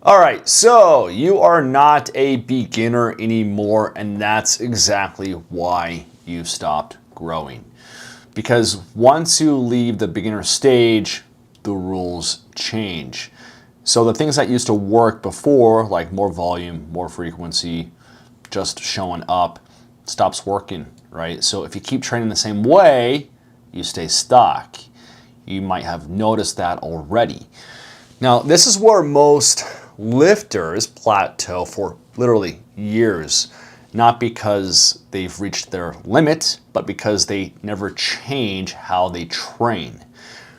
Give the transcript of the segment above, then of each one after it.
All right, so you are not a beginner anymore, and that's exactly why you've stopped growing. Because once you leave the beginner stage, the rules change. So the things that used to work before, like more volume, more frequency, just showing up, stops working, right? So if you keep training the same way, you stay stuck. You might have noticed that already. Now, this is where most lifters plateau for literally years, not because they've reached their limit, but because they never change how they train.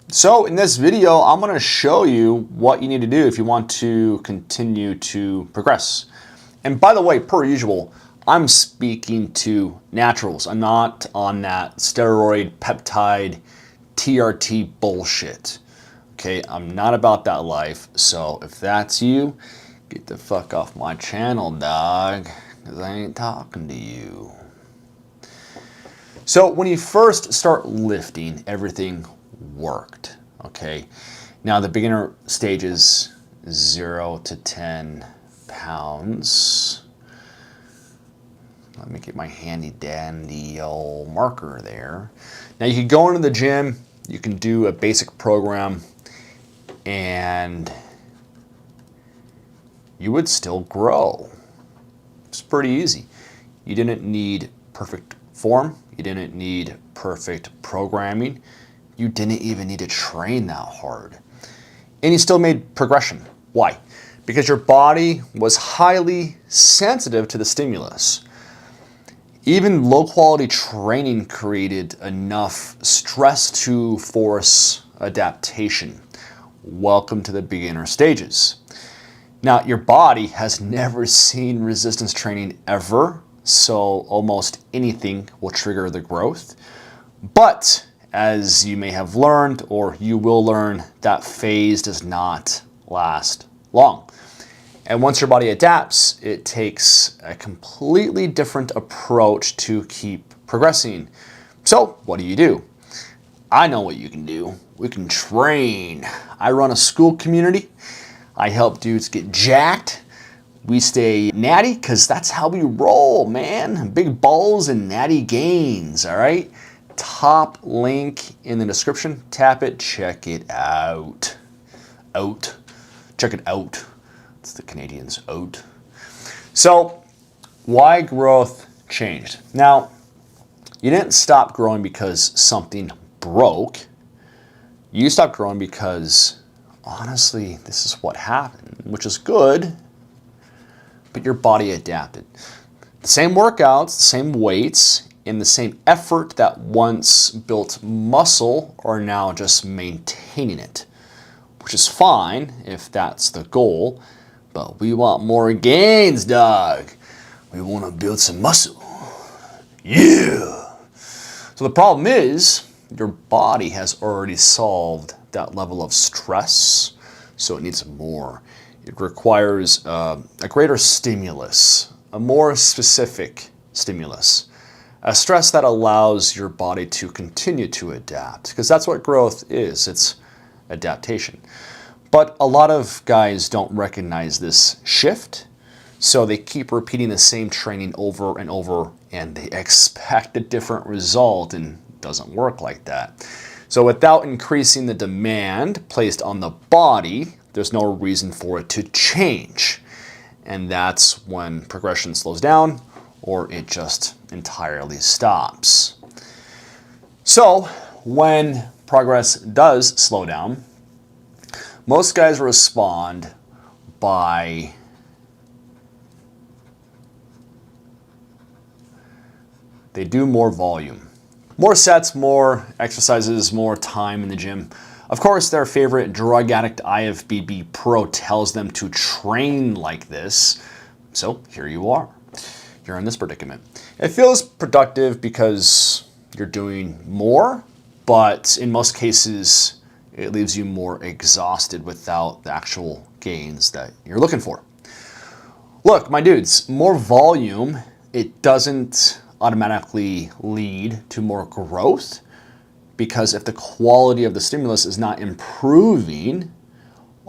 So in this video, I'm going to show you what you need to do if you want to continue to progress. And by the way, per usual, I'm speaking to naturals. I'm not on that steroid, peptide, TRT bullshit. Okay, I'm not about that life, so if that's you, get the fuck off my channel, dog, because I ain't talking to you. So when you first start lifting, everything worked, okay? Now the beginner stage is 0 to 10 pounds. Let me get my handy dandy old marker there. Now you can go into the gym, you can do a basic program, and you would still grow. It's pretty easy. You didn't need perfect form. You didn't need perfect programming. You didn't even need to train that hard. And you still made progression. Why? Because your body was highly sensitive to the stimulus. Even low quality training created enough stress to force adaptation. Welcome to the beginner stages. Now, your body has never seen resistance training ever, so almost anything will trigger the growth. But as you may have learned, or you will learn, that phase does not last long. And once your body adapts, it takes a completely different approach to keep progressing. So what do? I know what you can do. We can train. I run a school community. I help dudes get jacked. We stay natty because that's how we roll, man. Big balls and natty gains, all right? Top link in the description. Tap it, check it out. Check it out. It's the Canadians, out. So, why growth changed? Now, you didn't stop growing because something broke. You stopped growing because, honestly, this is what happened, which is good, but your body adapted. The same workouts, the same weights, and the same effort that once built muscle are now just maintaining it, which is fine if that's the goal, but we want more gains, dog. We want to build some muscle. Yeah! So the problem is, your body has already solved that level of stress, so it needs more. It requires a greater stimulus, a more specific stimulus, a stress that allows your body to continue to adapt, because that's what growth is, it's adaptation. But a lot of guys don't recognize this shift, so they keep repeating the same training over and over, and they expect a different result, and it doesn't work like that. So without increasing the demand placed on the body, there's no reason for it to change. And that's when progression slows down, or it just entirely stops. So when progress does slow down, most guys respond by they do more volume. More sets, more exercises, more time in the gym. Of course, their favorite drug addict IFBB pro tells them to train like this. So here you are. You're in this predicament. It feels productive because you're doing more, but in most cases, it leaves you more exhausted without the actual gains that you're looking for. Look, my dudes, more volume, it doesn't automatically lead to more growth, because if the quality of the stimulus is not improving,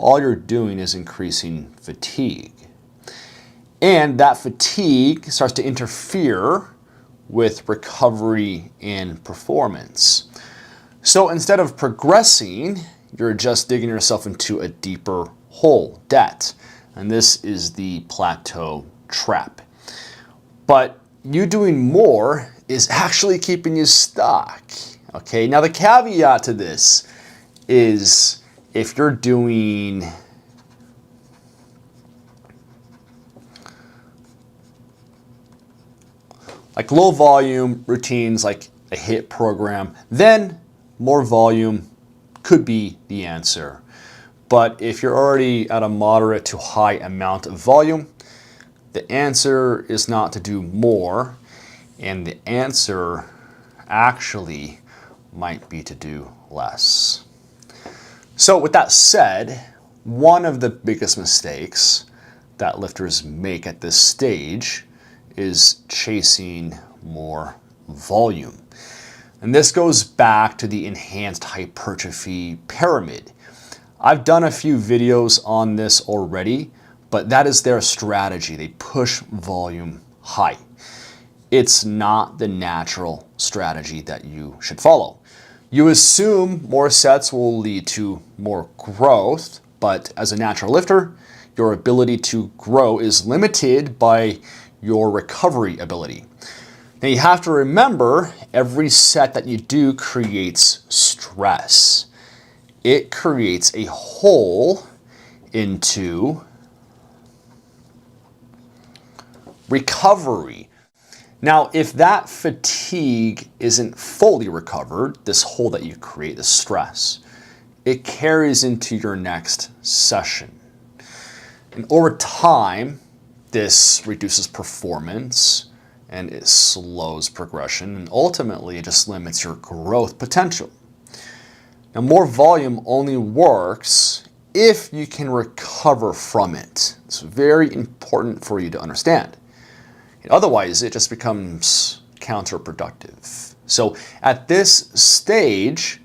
all you're doing is increasing fatigue. And that fatigue starts to interfere with recovery and performance. So instead of progressing, you're just digging yourself into a deeper hole, debt. And this is the plateau trap. But you doing more is actually keeping you stuck. Okay, now the caveat to this is if you're doing like low volume routines, like a HIIT program, then more volume could be the answer. But if you're already at a moderate to high amount of volume, the answer is not to do more, and the answer actually might be to do less. So with that said, one of the biggest mistakes that lifters make at this stage is chasing more volume. And this goes back to the enhanced hypertrophy pyramid. I've done a few videos on this already, but that is their strategy. They push volume high. It's not the natural strategy that you should follow. You assume more sets will lead to more growth, but as a natural lifter, your ability to grow is limited by your recovery ability. Now you have to remember, every set that you do creates stress. It creates a hole into recovery. Now, if that fatigue isn't fully recovered, this hole that you create, the stress, it carries into your next session. And over time, this reduces performance and it slows progression, and ultimately it just limits your growth potential. Now, more volume only works if you can recover from it. It's very important for you to understand. Otherwise, it just becomes counterproductive. So at this stage,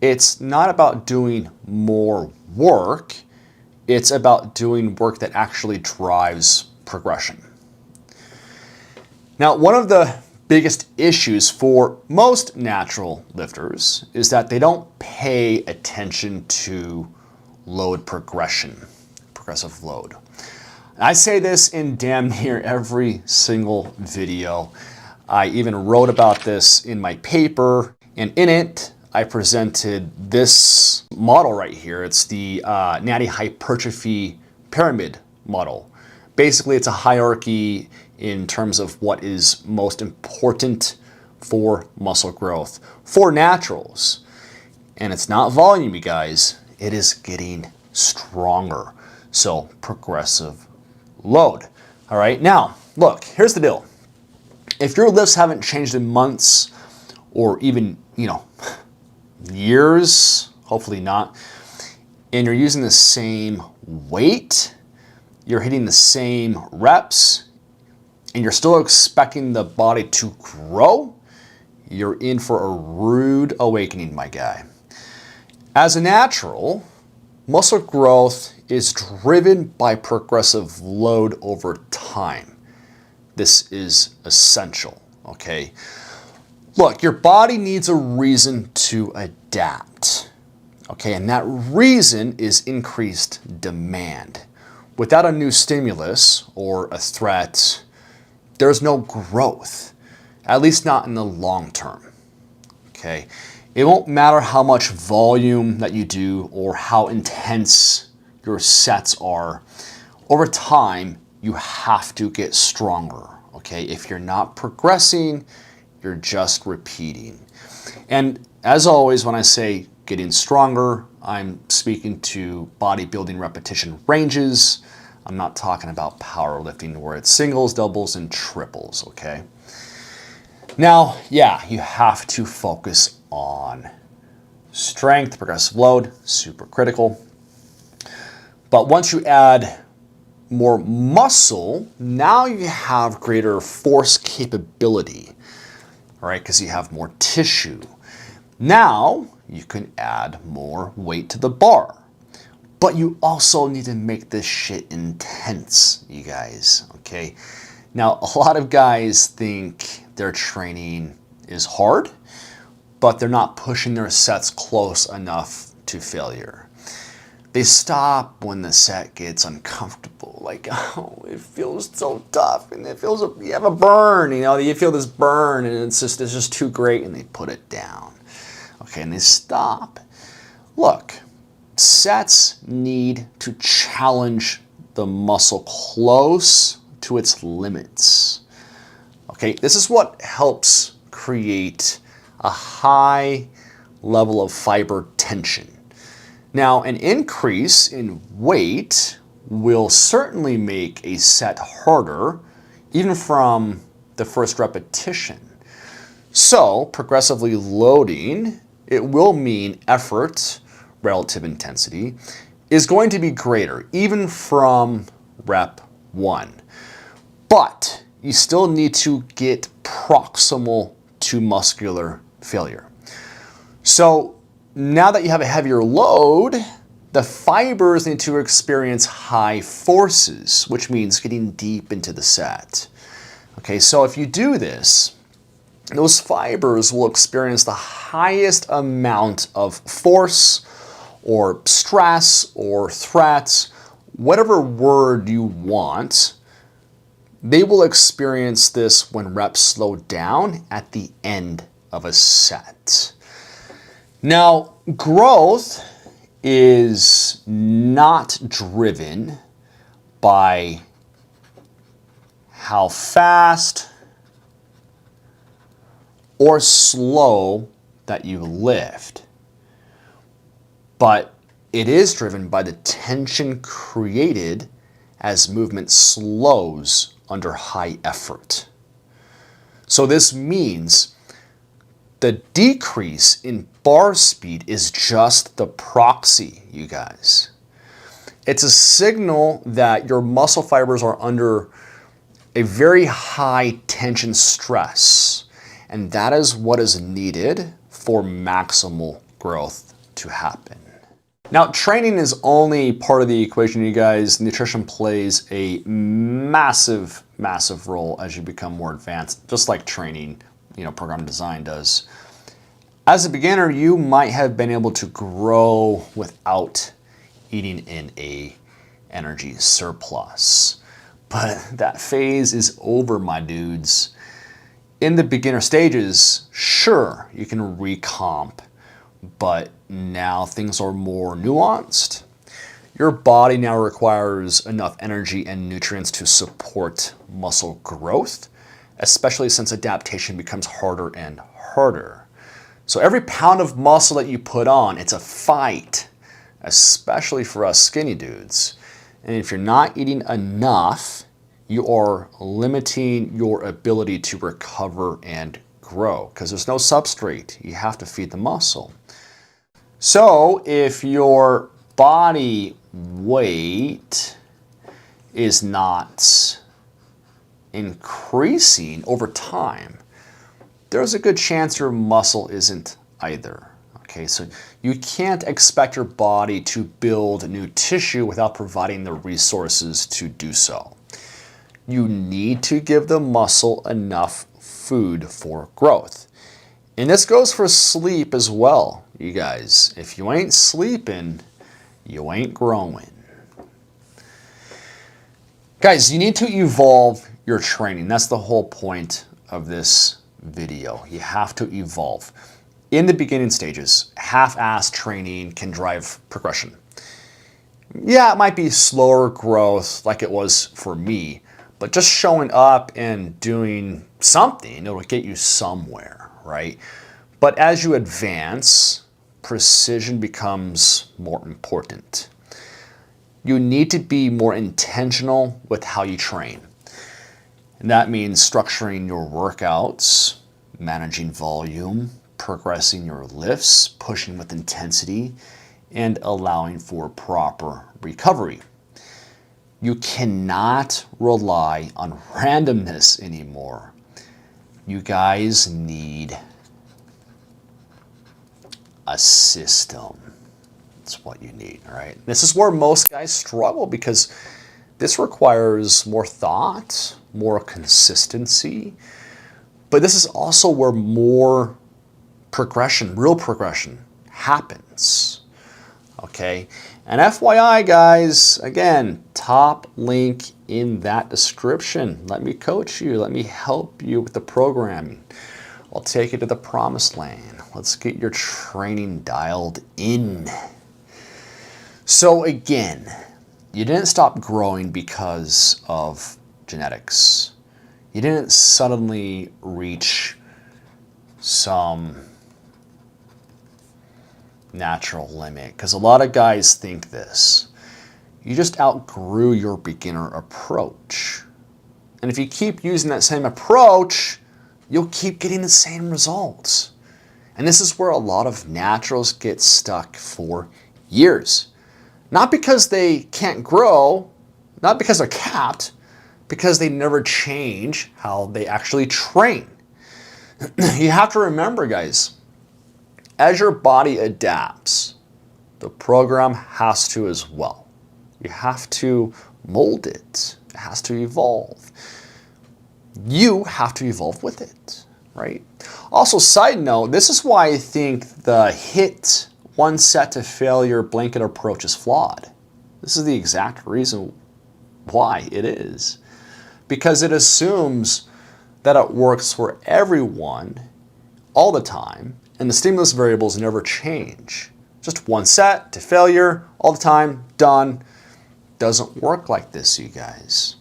it's not about doing more work, it's about doing work that actually drives progression. Now, one of the biggest issues for most natural lifters is that they don't pay attention to load progression, progressive load. I say this in damn near every single video. I even wrote about this in my paper, and in it, I presented this model right here. It's the Natty Hypertrophy Pyramid model. Basically, it's a hierarchy in terms of what is most important for muscle growth for naturals. And it's not volume, you guys. It is getting stronger. So progressive load. All right, now look, here's the deal. If your lifts haven't changed in months or even, years, hopefully not, and you're using the same weight, you're hitting the same reps, and you're still expecting the body to grow, you're in for a rude awakening, my guy. As a natural, muscle growth is driven by progressive load over time. This is essential, okay? Look, your body needs a reason to adapt, okay? And that reason is increased demand. Without a new stimulus or a threat, there's no growth, at least not in the long term, okay? It won't matter how much volume that you do or how intense your sets are. Over time, you have to get stronger, okay? If you're not progressing, you're just repeating. And as always, when I say getting stronger, I'm speaking to bodybuilding repetition ranges. I'm not talking about powerlifting where it's singles, doubles, and triples, okay? Now, yeah, you have to focus on strength, progressive load, super critical. But once you add more muscle, now you have greater force capability, right? Because you have more tissue. Now you can add more weight to the bar. But you also need to make this shit intense, you guys, okay? Now, a lot of guys think their training is hard, but they're not pushing their sets close enough to failure. They stop when the set gets uncomfortable. Like, oh, it feels so tough, and it feels, you have a burn, you know, you feel this burn, and it's just too great, and they put it down. Okay, and they stop. Look, sets need to challenge the muscle close to its limits. Okay, this is what helps create a high level of fiber tension. Now, an increase in weight will certainly make a set harder, even from the first repetition. So, progressively loading, it will mean effort, relative intensity, is going to be greater, even from rep 1. But you still need to get proximal to muscular failure. So now that you have a heavier load, the fibers need to experience high forces, which means getting deep into the set. Okay, so if you do this, those fibers will experience the highest amount of force or stress or threat, whatever word you want. They will experience this when reps slow down at the end of a set. Now, growth is not driven by how fast or slow that you lift, but it is driven by the tension created as movement slows under high effort. So this means the decrease in bar speed is just the proxy, you guys. It's a signal that your muscle fibers are under a very high tension stress, and that is what is needed for maximal growth to happen. Now, training is only part of the equation, you guys. Nutrition plays a massive, massive role as you become more advanced, just like training, program design does. As a beginner, you might have been able to grow without eating in a energy surplus. But that phase is over, my dudes. In the beginner stages, sure, you can recomp, but now things are more nuanced. Your body now requires enough energy and nutrients to support muscle growth, especially since adaptation becomes harder and harder. So every pound of muscle that you put on, it's a fight, especially for us skinny dudes. And if you're not eating enough, you are limiting your ability to recover and grow because there's no substrate. You have to feed the muscle. So if your body weight is not increasing over time, there's a good chance your muscle isn't either. Okay, so you can't expect your body to build new tissue without providing the resources to do so. You need to give the muscle enough food for growth. And this goes for sleep as well, you guys. If you ain't sleeping, you ain't growing. Guys, you need to evolve your training. That's the whole point of this video. You have to evolve. In the beginning stages, half-assed training can drive progression. Yeah, it might be slower growth like it was for me, but just showing up and doing something, it'll get you somewhere, right? But as you advance, precision becomes more important. You need to be more intentional with how you train. And that means structuring your workouts, managing volume, progressing your lifts, pushing with intensity, and allowing for proper recovery. You cannot rely on randomness anymore. You guys need a system. That's what you need, all right? This is where most guys struggle because this requires more thought, more consistency, but this is also where more progression, real progression, happens, okay? And FYI, guys, again, top link in that description. Let me coach you. Let me help you with the programming. I'll take you to the promised land. Let's get your training dialed in. So again, you didn't stop growing because of genetics. You didn't suddenly reach some natural limit, because a lot of guys think this. You just outgrew your beginner approach. And if you keep using that same approach, you'll keep getting the same results. And this is where a lot of naturals get stuck for years. Not because they can't grow, not because they're capped, because they never change how they actually train. You have to remember, guys, as your body adapts, the program has to as well. You have to mold it. It has to evolve. You have to evolve with it, right? Also, side note, this is why I think the hit one set to failure blanket approach is flawed. This is the exact reason why it is. Because it assumes that it works for everyone all the time, and the stimulus variables never change. Just one set to failure all the time, done. Doesn't work like this, you guys.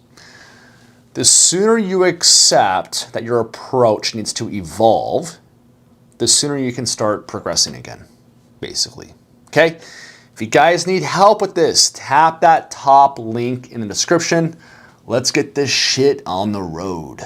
The sooner you accept that your approach needs to evolve, the sooner you can start progressing again, basically. Okay? If you guys need help with this, tap that top link in the description. Let's get this shit on the road.